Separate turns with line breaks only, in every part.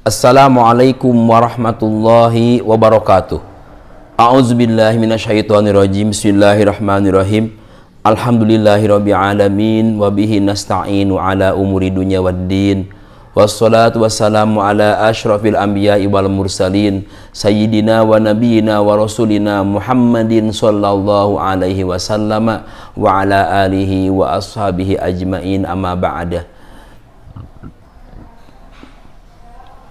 Assalamualaikum warahmatullahi wabarakatuh. A'udzubillahi minasyaitonirrajim. Bismillahirrahmanirrahim. Alhamdulillahirabbil alamin wa bihi nasta'inu ala umuri dunya waddin. Wassalatu wassalamu ala asyrafil anbiya'i wal mursalin sayyidina wa nabiyyina wa rasulina Muhammadin sallallahu alaihi wasallam wa ala alihi wa ashabihi ajmain, amma ba'da.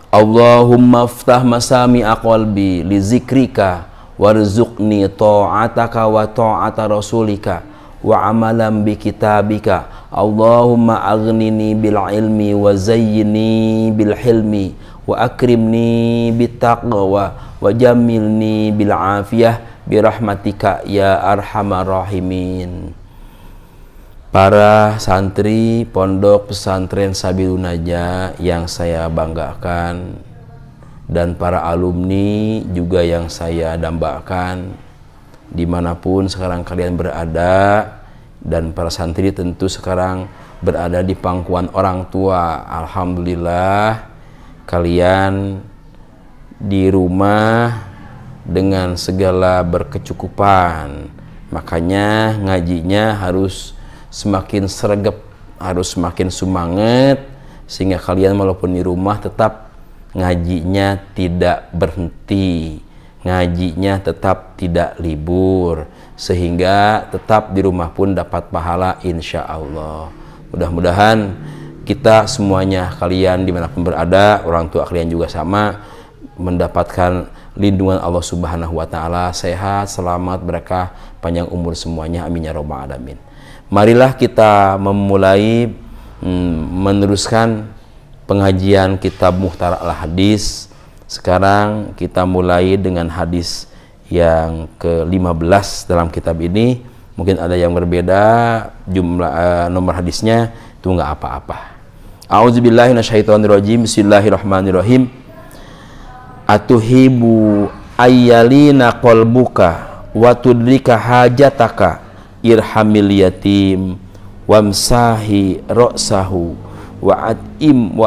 Allahumma aftah masami'a qalbi li zikrika warzuqni ta'ataka wa ta'ata rasulika wa amalan bi kitabika. Allahumma aghnini bil ilmi wa zayyini bil hilmi wa akrimni bit taqwa wa jamilni bil afiyah bi rahmatika ya arhamar rahimin. Para santri Pondok Pesantren Sabilun Najah yang saya banggakan, dan para alumni juga yang saya dambakan, dimanapun sekarang kalian berada, dan para santri tentu sekarang berada di pangkuan orang tua. Alhamdulillah kalian di rumah dengan segala berkecukupan, makanya ngajinya harus semakin sregep, harus semakin semangat, sehingga kalian walaupun di rumah tetap ngajinya tidak berhenti, ngajinya tetap tidak libur, sehingga tetap di rumah pun dapat pahala insya Allah. Mudah-mudahan kita semuanya, kalian dimanapun berada, orang tua kalian juga sama, mendapatkan lindungan Allah Subhanahu wa Ta'ala, sehat, selamat, berkah, panjang umur semuanya, amin ya rabbal alamin. Marilah kita memulai meneruskan pengajian kitab Mukhtar al-Hadis. Sekarang kita mulai dengan hadis yang ke-15 dalam kitab ini. Mungkin ada yang berbeda jumlah nomor hadisnya, itu nggak apa-apa. A'udzubillahi minasyaitonirrajim. Bismillahirrahmanirrahim. Atuhibu ayyalina qalbuka wa tudrika hajataka irhamil yatim wamsahi ra'sahu wa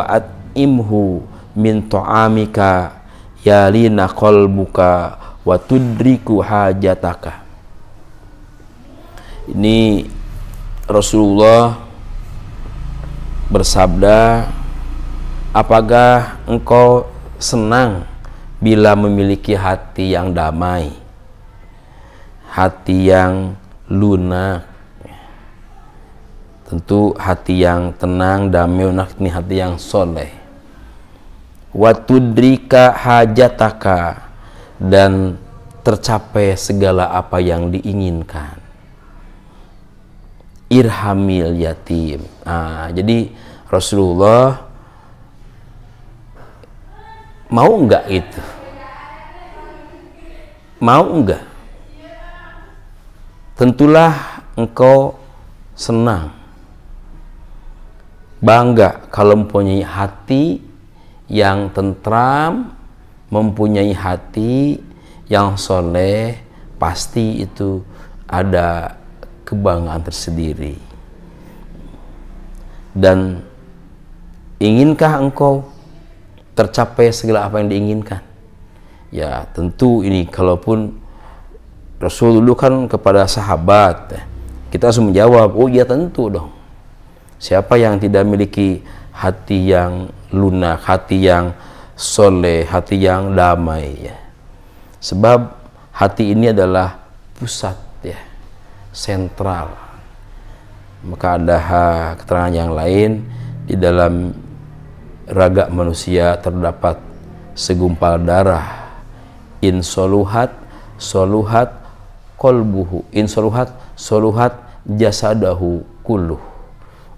at'imhu min ta'amika yalina qalbuka wa tudriku hajataka. Ini Rasulullah bersabda, apakah engkau senang bila memiliki hati yang damai, hati yang lunak? Tentu hati yang tenang, damai, lunak ini hati yang soleh. Wa tudrika hajataka, dan tercapai segala apa yang diinginkan. Irhamil yatim. Jadi Rasulullah mau enggak itu? Mau enggak? Tentulah engkau senang, bangga kalau mempunyai hati yang tentram, mempunyai hati yang soleh, pasti itu ada kebanggaan tersendiri. Dan inginkah engkau tercapai segala apa yang diinginkan? Ya tentu ini, kalaupun Rasul dulu kan kepada sahabat, kita harus menjawab, oh iya tentu dong. Siapa yang tidak memiliki hati yang lunak, hati yang soleh, hati yang damai ya. Sebab hati ini adalah pusat ya, sentral. Maka ada keterangan yang lain, di dalam raga manusia terdapat segumpal darah. In soluhat soluhat qalbuhu, in soluhat soluhat jasadahu kulluh,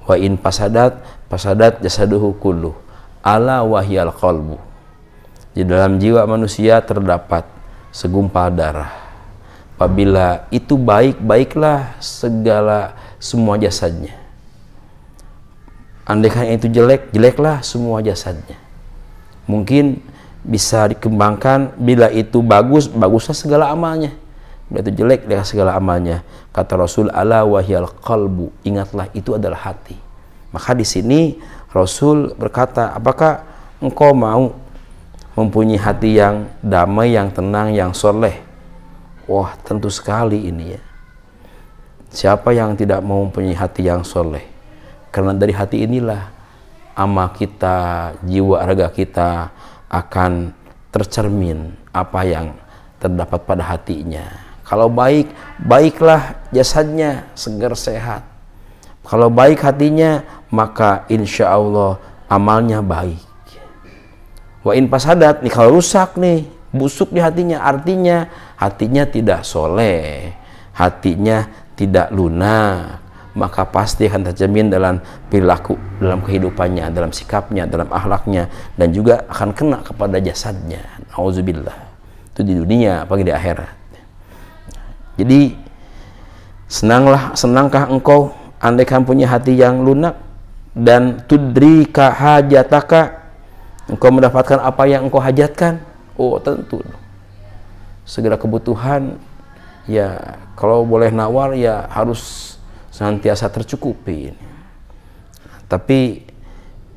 wa in pasadat pasadat jasadahu kulluh, ala wahyal qalbu. Di dalam jiwa manusia terdapat segumpal darah. Apabila itu baik, baiklah semua jasadnya. Andaikan itu jelek, jeleklah semua jasadnya. Mungkin bisa dikembangkan, bila itu bagus, baguslah segala amalnya. Bila itu jelek, jelek segala amalnya. Kata Rasul, ala wahyal qalbu, ingatlah itu adalah hati. Maka di sini Rasul berkata, apakah engkau mau mempunyai hati yang damai, yang tenang, yang soleh? Wah, tentu sekali ini ya. Siapa yang tidak mau mempunyai hati yang soleh? Karena dari hati inilah amal kita, jiwa raga kita akan tercermin apa yang terdapat pada hatinya. Kalau baik, baiklah jasadnya, segar sehat. Kalau baik hatinya, maka insya Allah amalnya baik. Wa in pasadat nih, kalau rusak nih, busuk di hatinya, artinya hatinya tidak soleh, hatinya tidak lunak, maka pasti akan tercermin dalam perilaku, dalam kehidupannya, dalam sikapnya, dalam akhlaknya, dan juga akan kena kepada jasadnya. Auzubillah. Itu di dunia, apalagi di akhirat. Jadi senangkah engkau andaikan punya hati yang lunak dan tudrika hajataka, engkau mendapatkan apa yang engkau hajatkan? Oh, tentu. Segala kebutuhan, ya kalau boleh nawar ya harus senantiasa tercukupi. Tapi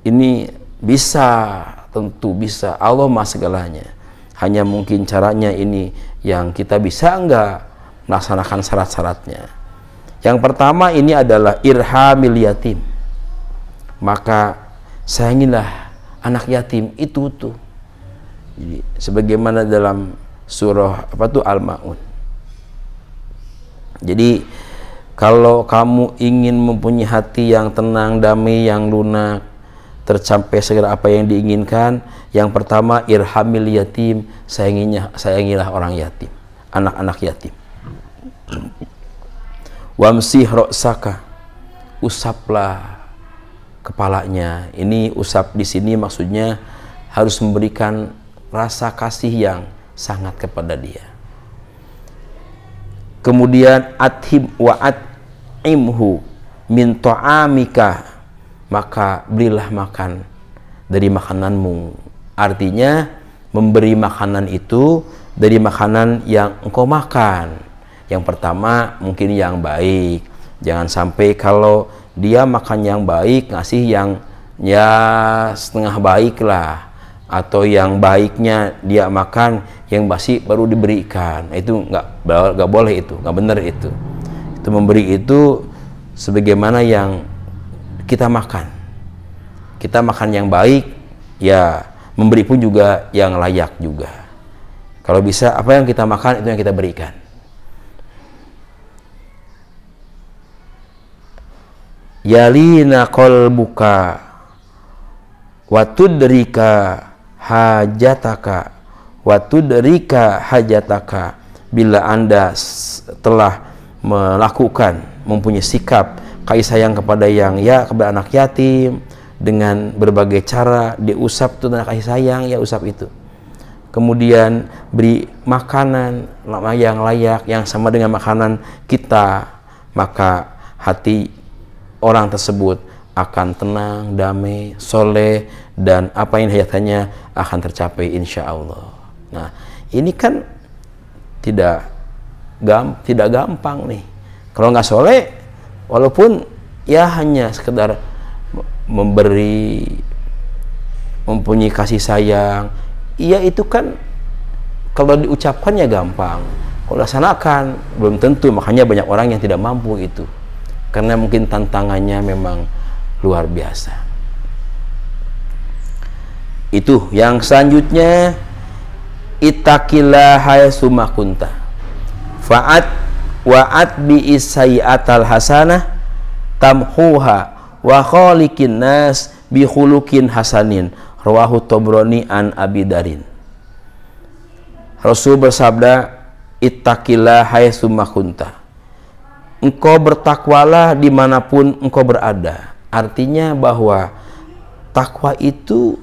ini bisa, tentu bisa. Allah mah segalanya. Hanya mungkin caranya ini yang kita bisa enggak melaksanakan syarat-syaratnya. Yang pertama ini adalah irhamil yatim. Maka sayangilah anak yatim itu tuh. Jadi, sebagaimana dalam surah Al-Maun. Jadi kalau kamu ingin mempunyai hati yang tenang, damai, yang lunak, tercapai segala apa yang diinginkan, yang pertama irhamil yatim, sayangilah orang yatim, anak-anak yatim. Wamsih ra'saka, usaplah kepalanya. Ini usap di sini maksudnya harus memberikan rasa kasih yang sangat kepada dia. Kemudian athim wa at'imhu min ta'amika, maka berilah makan dari makananmu. Artinya memberi makanan itu dari makanan yang engkau makan. Yang pertama mungkin yang baik. Jangan sampai kalau dia makan yang baik ngasih yang ya setengah baik lah, atau yang baiknya dia makan yang basi baru diberikan. Itu nggak boleh, itu nggak benar. Itu memberi itu sebagaimana yang kita makan. Kita makan yang baik, ya memberi pun juga yang layak juga. Kalau bisa apa yang kita makan itu yang kita berikan. Yalina qalbuka wa tudrika hajataka wa tudrika hajataka. Bila Anda telah melakukan, mempunyai sikap kasih sayang kepada kepada anak yatim dengan berbagai cara, diusap itu tanda kasih sayang, ya usap itu. Kemudian beri makanan yang layak, yang sama dengan makanan kita, maka hati orang tersebut akan tenang, damai, soleh, dan apa yang hayatannya akan tercapai insya Allah. Nah, ini kan tidak gampang nih. Kalau nggak soleh, walaupun ya hanya sekedar memberi, mempunyai kasih sayang, iya itu kan kalau diucapkannya gampang, kalau dilaksanakan belum tentu. Makanya banyak orang yang tidak mampu itu, karena mungkin tantangannya memang luar biasa. Itu yang selanjutnya, ittaqillah haitsu ma kunta fa'at wa'at bi isai'atal hasanah tamhuha wa khaliqin nas bi khuluqin hasanin. Rawahu Tabrani an Abi Darin. Rasul bersabda, ittaqillah haitsu ma kunta. Engkau bertakwalah dimanapun engkau berada. Artinya bahwa takwa itu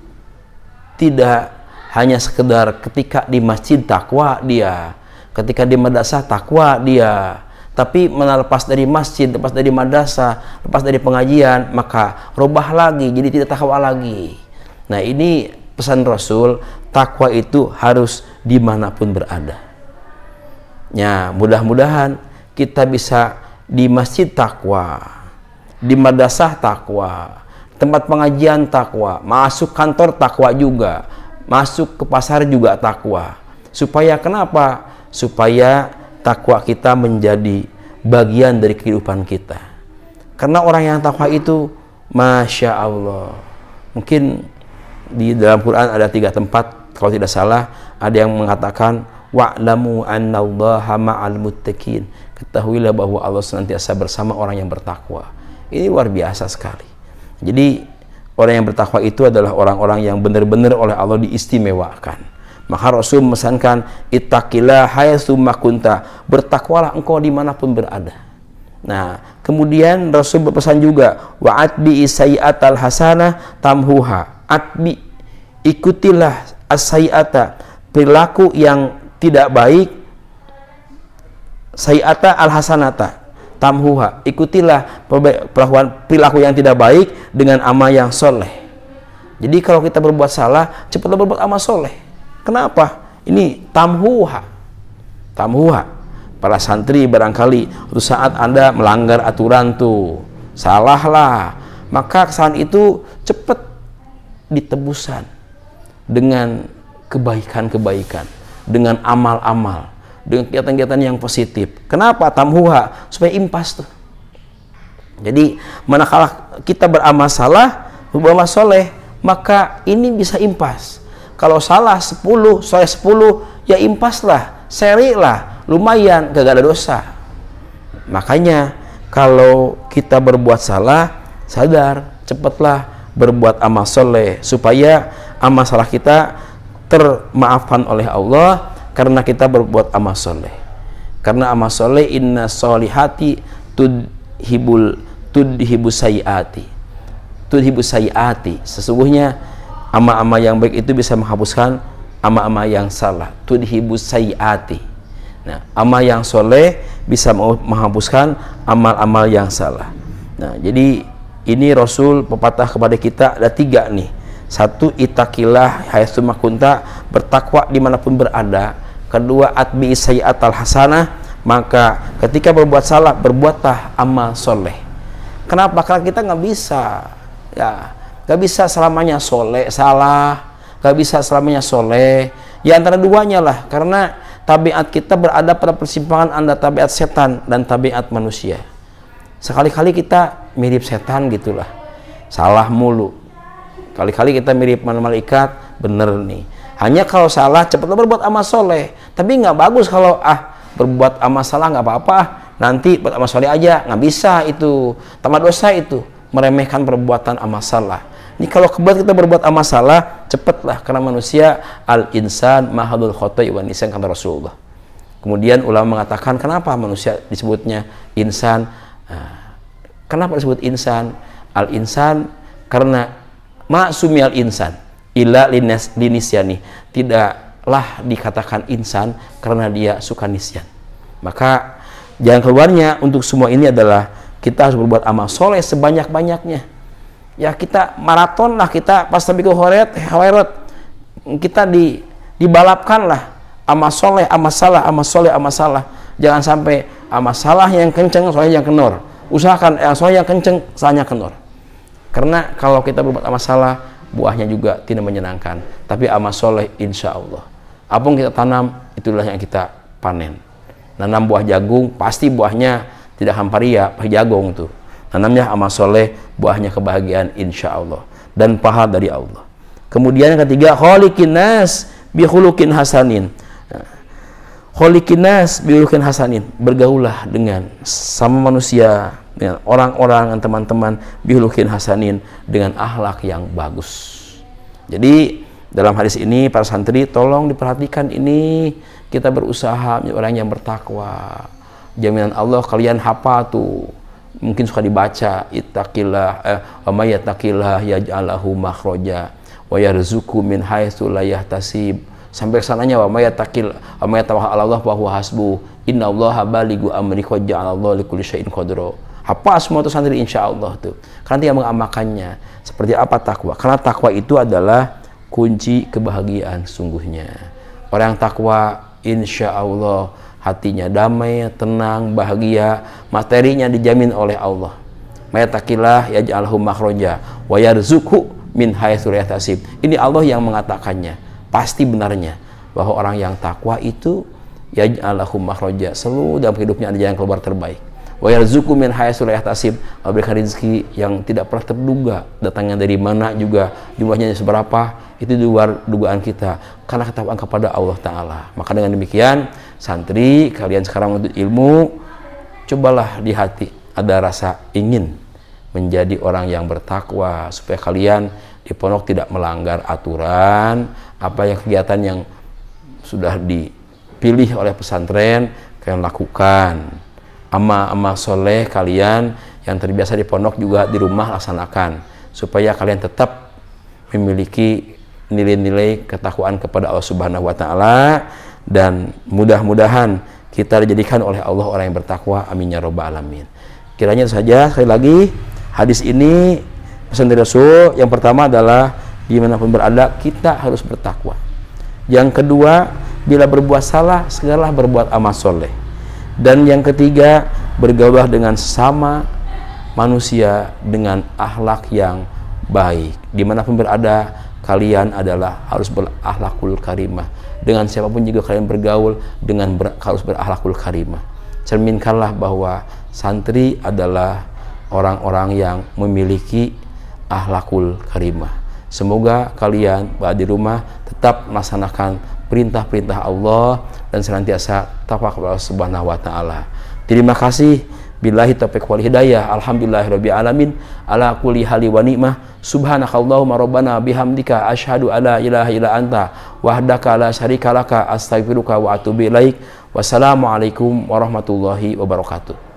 tidak hanya sekedar ketika di masjid takwa dia, ketika di madrasah takwa dia, tapi melepas dari masjid, lepas dari madrasah, lepas dari pengajian, maka rubah lagi jadi tidak takwa lagi. Nah, ini pesan Rasul, takwa itu harus dimanapun berada. Ya, mudah-mudahan kita bisa di masjid takwa, di madrasah takwa, tempat pengajian takwa, masuk kantor takwa juga, masuk ke pasar juga takwa. Supaya kenapa? Supaya takwa kita menjadi bagian dari kehidupan kita. Karena orang yang takwa itu, Masya Allah, mungkin di dalam Quran ada 3 tempat, kalau tidak salah, ada yang mengatakan, wa'lamu annallaha ma'al muttaqin. Ketahuilah bahwa Allah senantiasa bersama orang yang bertakwa. Ini luar biasa sekali. Jadi orang yang bertakwa itu adalah orang-orang yang benar-benar oleh Allah diistimewakan. Maka Rasul memesankan, ittaqillah haitsu ma kunta, bertakwalah engkau dimanapun berada. Nah, kemudian Rasul berpesan juga, wa atbi sayyi'atal hasanah tamhuha. Atbi, ikutilah as-sayyi'ata, perilaku yang tidak baik, sayyi'ata al-hasanata tamhuha, ikutilah perilaku yang tidak baik dengan amal yang soleh. Jadi kalau kita berbuat salah, cepatlah berbuat amal soleh. Kenapa? Ini tamhuha. Para santri barangkali saat Anda melanggar aturan tuh, salah lah, maka kesalahan itu cepat ditebusan dengan kebaikan-kebaikan, dengan amal-amal, dengan kegiatan-kegiatan yang positif. Kenapa? Tamhuha, supaya impas tuh. Jadi manakala kita beramal salah, beramal soleh, maka ini bisa impas. Kalau salah 10, soleh 10, ya impaslah, seri lah, lumayan, gak ada dosa. Makanya kalau kita berbuat salah, sadar, cepatlah berbuat amal soleh, supaya amal salah kita termaafkan oleh Allah, karena kita berbuat amal soleh. Karena amal soleh, inna solihati tudhibus sayiati. Sesungguhnya amal-amal yang baik itu bisa menghapuskan amal-amal yang salah. Tudhibus sayiati. Nah, amal yang soleh bisa menghapuskan amal-amal yang salah. Nah, jadi ini Rasul pepatah kepada kita ada 3 nih. 1, ittaqillah haitsu ma kunta, bertakwa dimanapun berada. 2, atbi sayyi'atal hasanah, maka ketika berbuat salah, berbuatlah amal soleh. Kenapa? Karena kita nggak bisa, ya, nggak bisa selamanya soleh salah, nggak bisa selamanya soleh. Ya antara duanya lah, karena tabiat kita berada pada persimpangan antara tabiat setan dan tabiat manusia. Sekali-kali kita mirip setan gitulah, salah mulu. Kali-kali kita mirip malaikat, bener nih. Hanya kalau salah, cepatlah berbuat amal soleh. Tapi nggak bagus kalau berbuat amal salah nggak apa-apa, nanti buat amal soleh aja, nggak bisa itu. Tambah dosa itu, meremehkan perbuatan amal salah. Ini kalau kebetulan kita berbuat amal salah, cepatlah, karena manusia al-insan mahadul khotai wa nisan, kata Rasulullah. Kemudian ulama mengatakan, kenapa manusia disebutnya insan? Kenapa disebut insan? Al-insan karena ma'sumi al-insan illa linisyani, tidaklah dikatakan insan karena dia suka nisyan. Maka jalan keluarnya untuk semua ini adalah kita harus berbuat amal soleh sebanyak-banyaknya. Ya kita maraton lah, kita pas sampai ke khairat, kita dibalapkan lah amal soleh, amal salah, amal soleh, amal salah. Jangan sampai amal salah yang kenceng, soleh yang kendor. Usahakan yang soleh yang kenceng, salahnya kendor. Karena kalau kita berbuat amal salah, buahnya juga tidak menyenangkan. Tapi amal soleh, insya Allah, apa yang kita tanam, itulah yang kita panen. Nanam buah jagung, pasti buahnya tidak hamparia, jagung tuh. Tanamnya amal soleh, buahnya kebahagiaan insya Allah dan pahala dari Allah. Kemudian yang ketiga, kholiqin nas bi khuluqin hasanin. Kholiqin nas bi khuluqin hasanin, bergaulah dengan sama manusia, dengan orang-orang dan teman-teman bi khuluqin hasanin, dengan akhlak yang bagus. Jadi dalam hadis ini para santri tolong diperhatikan ini, kita berusaha menjadi orang yang bertakwa. Jaminan Allah kalian hafal tuh. Mungkin suka dibaca, ittaqillah wa may yattaqillah yaj'al lahu makhraja wa yarzuqhu min haitsu la yahtasib. Sampai sananya wa may yattaqil wa may tawakkal 'ala Allah fa huwa hasbuh. Innallaha balighu amri qad ja'ala Allah likulli syai'in qadra. Apa semua itu santri insyaallah tuh. Karena dia mengamalkannya. Seperti apa takwa? Karena takwa itu adalah kunci kebahagiaan sungguhnya. Orang takwa insyaallah hatinya damai, tenang, bahagia, materinya dijamin oleh Allah. Mayatakillah yaj'alhu makhraja wa yarzuqhu min haitsu la yahtasib. Ini Allah yang mengatakannya. pasti benarnya bahwa orang yang takwa itu yaj'al lahu makhraja, selalu dalam hidupnya ada jalan keluar terbaik. Wa yarzuqhu min haitsu la yahtasib, memberikan rezeki yang tidak pernah terduga, datangnya dari mana juga, jumlahnya seberapa, itu di luar dugaan kita, karena ketakwaan kepada Allah Ta'ala. Maka dengan demikian, santri kalian sekarang untuk ilmu, cobalah di hati ada rasa ingin menjadi orang yang bertakwa, supaya kalian di pondok tidak melanggar aturan, apa yang kegiatan yang sudah dipilih oleh pesantren kalian lakukan. Amal-amal soleh kalian yang terbiasa di pondok juga di rumah laksanakan, supaya kalian tetap memiliki nilai-nilai ketakwaan kepada Allah Subhanahu wa Ta'ala, dan mudah-mudahan kita dijadikan oleh Allah orang yang bertakwa. Amin ya rabbal alamin. Kiranya saja, sekali lagi, hadis ini pesan dari Rasul yang pertama adalah dimanapun berada kita harus bertakwa. Yang kedua, bila berbuat salah segeralah berbuat amal soleh. Dan yang ketiga, bergaul dengan sesama manusia dengan akhlak yang baik. Dimanapun berada, kalian adalah harus berakhlakul karimah. Dengan siapapun juga kalian bergaul harus berakhlakul karimah. Cerminkanlah bahwa santri adalah orang-orang yang memiliki akhlakul karimah. Semoga kalian di rumah tetap melaksanakan perintah-perintah Allah dan senantiasa takwa kepada Allah Subhanahu wa Ta'ala. Terima kasih. Billahi taufiq wal hidayah. Alhamdulillahirabbil alamin ala kulli hali wa ni'mah. Subhanakallahumma rabbana bihamdika asyhadu alla ilaha illa anta wahdaka la syarika laka astaghfiruka wa atubu ilaik. Wassalamualaikum warahmatullahi wabarakatuh.